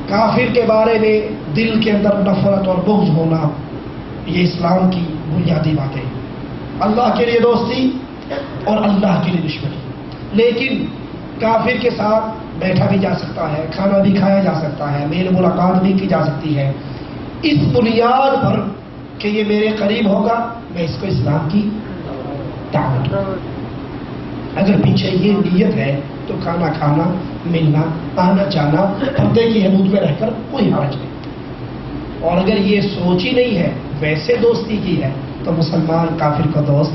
کافر کے بارے میں دل کے اندر نفرت اور بغض ہونا، یہ اسلام کی بنیادی باتیں ہیں۔ اللہ کے لیے دوستی اور اللہ کے لیے دشمنی، لیکن کافر کے ساتھ بیٹھا بھی جا سکتا ہے، کھانا بھی کھایا جا سکتا ہے، میل ملاقات بھی کی جا سکتی ہے، اس بنیاد پر کہ یہ میرے قریب ہوگا، میں اس کو اسلام کی دعوت دوں۔ اگر پیچھے یہ نیت ہے تو کھانا کھانا، ملنا، آنا جانا پردے کی حدود میں رہ کر کوئی حرج نہیں۔ اور اگر یہ سوچ ہی نہیں ہے، ویسے دوستی کی ہے، تو مسلمان کافر کا دوست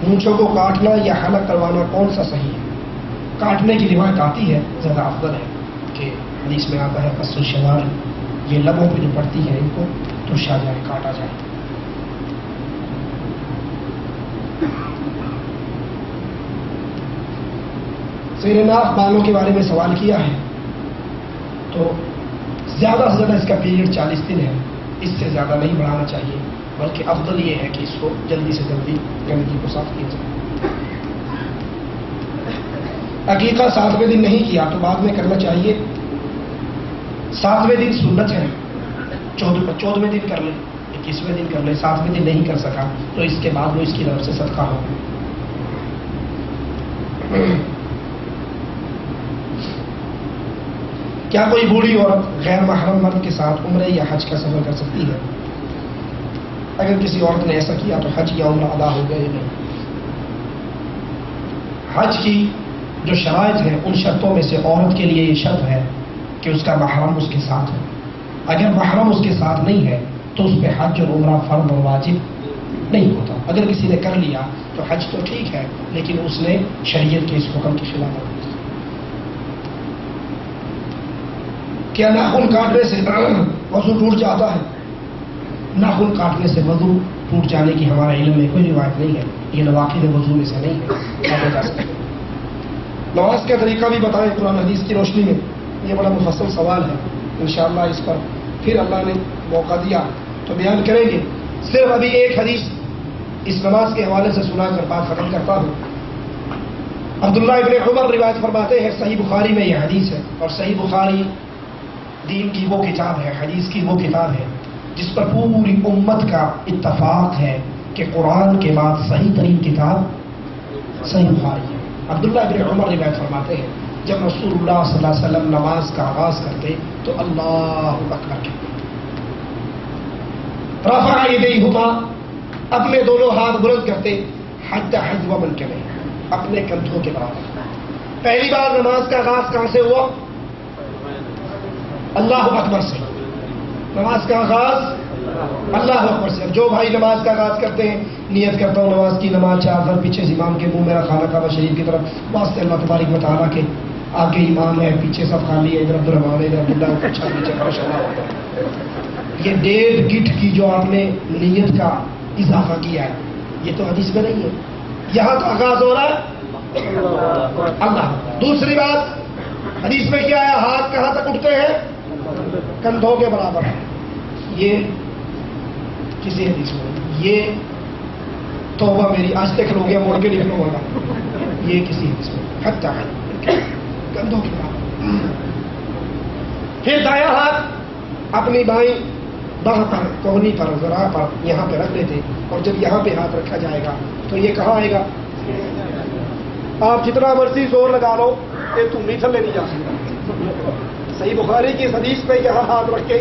مونچھوں کو کاٹنا یا حلق کروانا کون سا صحیح ہے؟ کاٹنے کی روایت آتی ہے، زیادہ افضل ہے کہ حدیث میں آتا ہے قص الشوارب، یہ لبوں پہ جو پڑتی ہے ان کو ترشا جائے، کاٹا جائے۔ زیر ناف بالوں کے بارے میں سوال کیا ہے، تو زیادہ سے زیادہ اس کا پیریڈ 40 دن ہے، اس سے زیادہ نہیں بڑھانا چاہیے، بلکہ افضل یہ ہے کہ اس کو جلدی سے جلدی گندگی کو صاف کیا جائے۔ عقیقہ 7ویں دن نہیں کیا تو بعد میں کرنا چاہیے۔ 7ویں دن سنت ہے، 14ویں دن کر لے، 21ویں دن کر لے، 7ویں دن نہیں کر سکا تو اس کے بعد وہ اس کی طرف سے صدقہ ہوگا۔ کیا کوئی بوڑھی عورت غیر محرم مرد کے ساتھ عمرے یا حج کا سفر کر سکتی ہے؟ اگر کسی عورت نے ایسا کیا تو حج یا عمرہ ادا ہو گیا یا نہیں؟ حج کی جو شرائط ہیں ان شرطوں میں سے عورت کے لیے یہ شرط ہے کہ اس کا محرم اس کے ساتھ ہے۔ اگر محرم اس کے ساتھ نہیں ہے تو اس پہ حج اور عمرہ فرض اور واجب نہیں ہوتا۔ اگر کسی نے کر لیا تو حج تو ٹھیک ہے، لیکن اس نے شریعت کے اس حکم کی خلاف ورزی کی۔ کیا ناخن کاٹنے سے وضو ٹوٹ جاتا ہے؟ ناخن کاٹنے سے وضو ٹوٹ جانے کی ہمارے علم میں کوئی روایت نہیں ہے، یہ نواقض وضو میں سے نہیں ہے، کاٹے جا سکتے۔ نماز کا طریقہ بھی بتائیں قرآن حدیث کی روشنی میں، یہ بڑا مفصل سوال ہے، انشاءاللہ اس پر پھر اللہ نے موقع دیا تو بیان کریں گے۔ صرف ابھی ایک حدیث اس نماز کے حوالے سے سنا کر بات ختم کرتا ہوں۔ عبداللہ ابن عمر روایت فرماتے ہیں، صحیح بخاری میں یہ حدیث ہے، اور صحیح بخاری دین کی وہ کتاب ہے، حدیث کی وہ کتاب ہے جس پر پوری امت کا اتفاق ہے کہ قرآن کے بعد صحیح ترین کتاب صحیح بخاری ہے۔ عبداللہ ابن عمر روایت فرماتے ہیں، جب رسول اللہ صلی اللہ علیہ وسلم نماز کا آغاز کرتے تو اللہ اکبر کہتے، رفع یدیہما، اپنے دونوں ہاتھ بلند کرتے، حتی حذو منکبیہ، اپنے کندھوں کے برابر۔ پہلی بار نماز کا آغاز کہاں سے ہوا؟ اللہ اکبر سے۔ نماز کا آغاز اللہ اکبر سے۔ جو بھائی نماز کا آغاز کرتے ہیں، نیت کرتا ہوں نماز کی، نماز چار پیچھے سے امام کے منہ میرا کھانا کعبہ شریف کی طرف، واسطے اللہ تبارک و تعالیٰ کے، آگے امام ہے، پیچھے سب خالی ہے، ادھر عبدالرحمان ہے، ادھر عبداللہ، پیچھے ماشاءاللہ ہوتا ہے۔ یہ 1.5 گٹھ کی جو آپ نے نیت کا اضافہ کیا ہے، یہ تو حدیث میں نہیں ہے، یہاں تو آغاز ہو رہا ہے اللہ۔ دوسری بات، حدیث میں کیا ہے؟ ہاتھ کہاں تک اٹھتے ہیں؟ کندھوں کے برابر ہے۔ یہ کسی حدیث میں، یہ توبہ میری، آج تک ہو گیا، موڑ کے نکلو ہوگا، یہ کسی حدیث میں حتی ہے کندھوں کے برابر۔ پھر دایاں ہاتھ اپنی بائیں باں پر، کوہنی پر، ذراع پر، یہاں پہ رکھ دیتے، اور جب یہاں پہ ہاتھ رکھا جائے گا تو یہ کہاں آئے گا؟ آپ جتنا مرضی زور لگا لو، یہ تم بھی تھلے نہیں جا سکتا۔ صحیح بخاری کی اس حدیث پہ یہاں ہاتھ رکھ کے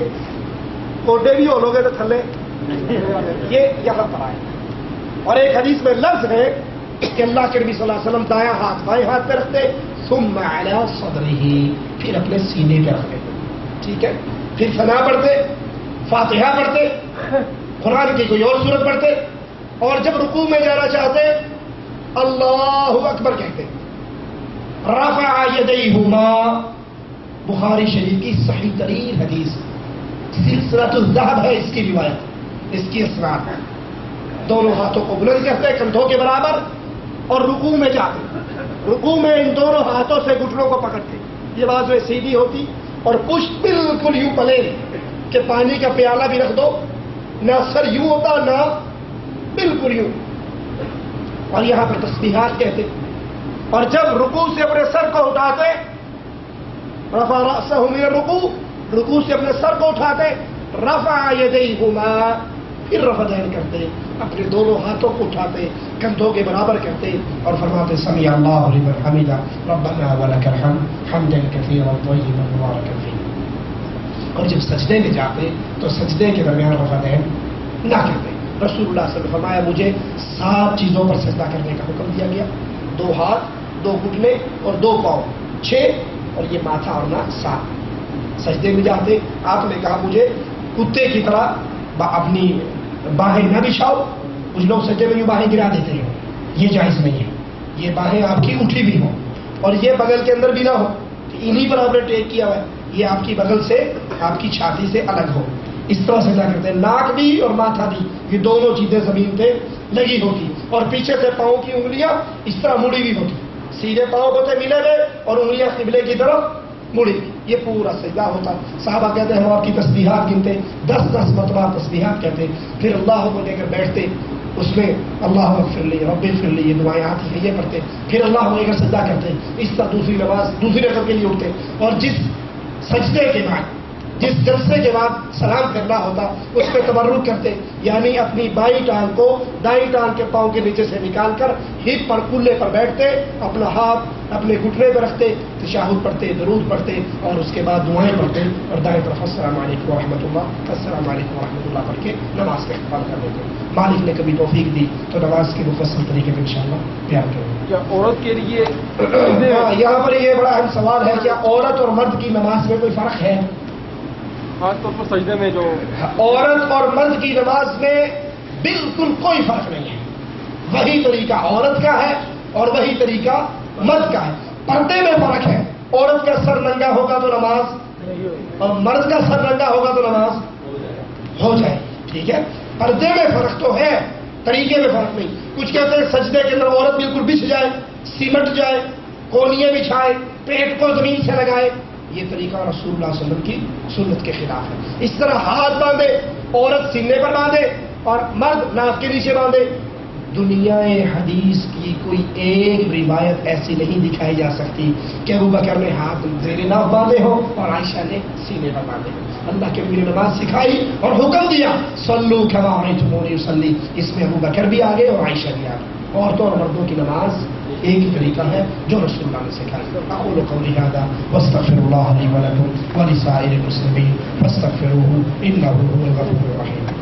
کوڈے بھی ہو لو گے تو تھلے یہ یہاں پر آئے۔ اور ایک حدیث میں لفظ ہے کہ اللہ کے نبی صلی اللہ علیہ وسلم دایاں ہاتھ بائیں ہاتھ پہ رکھتے، ثم علی صدرہ، پھر اپنے سینے پہ رکھتے، ٹھیک ہے، پھر ثنا پڑھتے، فاتحہ پڑھتے، قرآن کی کوئی اور سورت پڑھتے، اور جب رکوع میں جانا چاہتے اللہ اکبر کہتے۔ رفع یدیہما، بخاری شریف کی صحیح ترین حدیث، سلسلۃ الذہب ہے اس کی روایت، اس کی اسناد ہے۔ دونوں ہاتھوں کو بلند کرتے کندھوں کے برابر، اور رکوع میں جاتے، رکوع میں ان دونوں ہاتھوں سے گھٹنوں کو پکڑتے، یہ بات میں سیدھی ہوتی، اور پشت بالکل یوں پلین کہ پانی کا پیالہ بھی رکھ دو، نہ سر یوں ہوتا نہ بالکل یوں، اور یہاں پر تسبیحات کہتے، اور جب رکوع سے اپنے سر کو اٹھاتے، رفع رأسہ من الرکوع، رکوع سے اپنے سر کو اٹھاتے، رفع یدیہما، پھر رفعین کرتے، اپنے دونوں ہاتھوں کو اٹھاتے، کندھوں کے برابر کرتے اور فرماتے سمیع اللہ لمن حمدہ ربنا ولک الحمد حمدا کثیرا طیبا مبارکا فیہ۔ اور جب سجدے میں جاتے تو سجدے کے درمیان رفعین نہ کرتے۔ رسول اللہ صلی اللہ علیہ وسلم نے فرمایا مجھے 7 چیزوں پر سجدہ کرنے کا حکم دیا گیا، 2 ہاتھ، 2 گھٹنے اور 2 پاؤں، 6 اور یہ ماتھا اور ناک 7۔ سجدے میں جاتے آپ نے کہا مجھے کتے کی طرح اپنی باہیں نہ بچھاؤ، کچھ لوگ سجدے میں یوں باہیں گرا دیتے ہیں، یہ جائز نہیں ہے، یہ باہیں آپ کی اٹھی بھی ہوں اور یہ بغل کے اندر بھی نہ ہو، انہی پر آپ نے ٹیک کیا ہوا ہے، یہ آپ کی بغل سے آپ کی چھاتی سے الگ ہو، اس طرح سجدہ کرتے ہیں۔ ناک بھی اور ماتھا بھی، یہ دونوں چیزیں زمین پہ لگی ہوتی اور پیچھے سے پاؤں کی انگلیاں اس طرح مڑی ہوئی ہوتی، سیدھے پاؤں ہوتے ملے ہوئے اور انگلیاں قبلے کی طرف مڑی، یہ پورا سجدہ ہوتا۔ صحابہ کہتے ہیں ہم آپ کی تسبیحات گنتے، 10 مرتبہ تسبیحات کہتے، پھر اللہ کو لے کر بیٹھتے، اس میں اللہ اغفر لی رب اغفر لی، یہ دعائیں آتی ہیں یہ پڑھتے، پھر اللہ کو لے کر سجدہ کرتے، اس طرح دوسری نماز دوسری رکعت کے لیے اٹھتے، اور جس سجدے کے بعد جس جلسے کے بعد سلام کرنا ہوتا اس پہ تبرک کرتے، یعنی اپنی بائیں ٹانگ کو دائیں ٹانگ کے پاؤں کے نیچے سے نکال کر ہپ پر کلے پر بیٹھتے، اپنا ہاتھ اپنے گھٹنے پہ رکھتے، تشہد پڑھتے، درود پڑھتے اور اس کے بعد دعائیں پڑھتے اور دائیں طرف السلام علیکم ورحمۃ اللہ السلام علیکم ورحمۃ اللہ پڑھ کے نماز کا اختتام کر دیتے۔ مالک نے کبھی توفیق دی تو نماز کے مفصل طریقے میں انشاءاللہ بیان کریں گے۔ کیا عورت کے لیے یہاں پر یہ بڑا اہم سوال ہے، کیا عورت اور مرد کی نماز میں کوئی فرق ہے؟ خاص طور پر سجدے میں جو عورت اور مرد کی نماز میں بالکل کوئی فرق نہیں ہے، وہی طریقہ عورت کا ہے اور وہی طریقہ مرد کا ہے۔ پردے میں فرق ہے، عورت کا سر ننگا ہوگا تو نماز اور مرد کا سر ننگا ہوگا تو نماز ہو جائے، ٹھیک ہے۔ پردے میں فرق تو ہے، طریقے میں فرق نہیں۔ کچھ کہتے ہیں سجدے کے اندر عورت بالکل بچھ جائے، سمٹ جائے، کونیاں بچھائے، پیٹ کو زمین سے لگائے، یہ طریقہ رسول اللہ صلی اللہ علیہ وسلم کی سنت کے خلاف ہے۔ اس طرح ہاتھ باندھے، عورت سینے پر باندھے اور مرد ناک کے نیچے باندھے، دنیا حدیث کی کوئی ایک روایت ایسی نہیں دکھائی جا سکتی کہ ابو بکر نے ہاتھ زیر ناف باندھے ہو اور عائشہ نے سینے پر باندھے۔ اللہ کے نبی نے نماز سکھائی اور حکم دیا صلو کما رأیتمونی اصلی، اس میں ابو بکر بھی آگے اور عائشہ بھی آگے۔ عورتوں اور مردوں کی نماز ایک ہی طریقہ ہے جو رسول اللہ نے سکھائی۔ اقول قولی ھذا واستغفر اللہ لی ولکم ولسائر المسلمین فاستغفروہ انہ هو الغفور الرحیم۔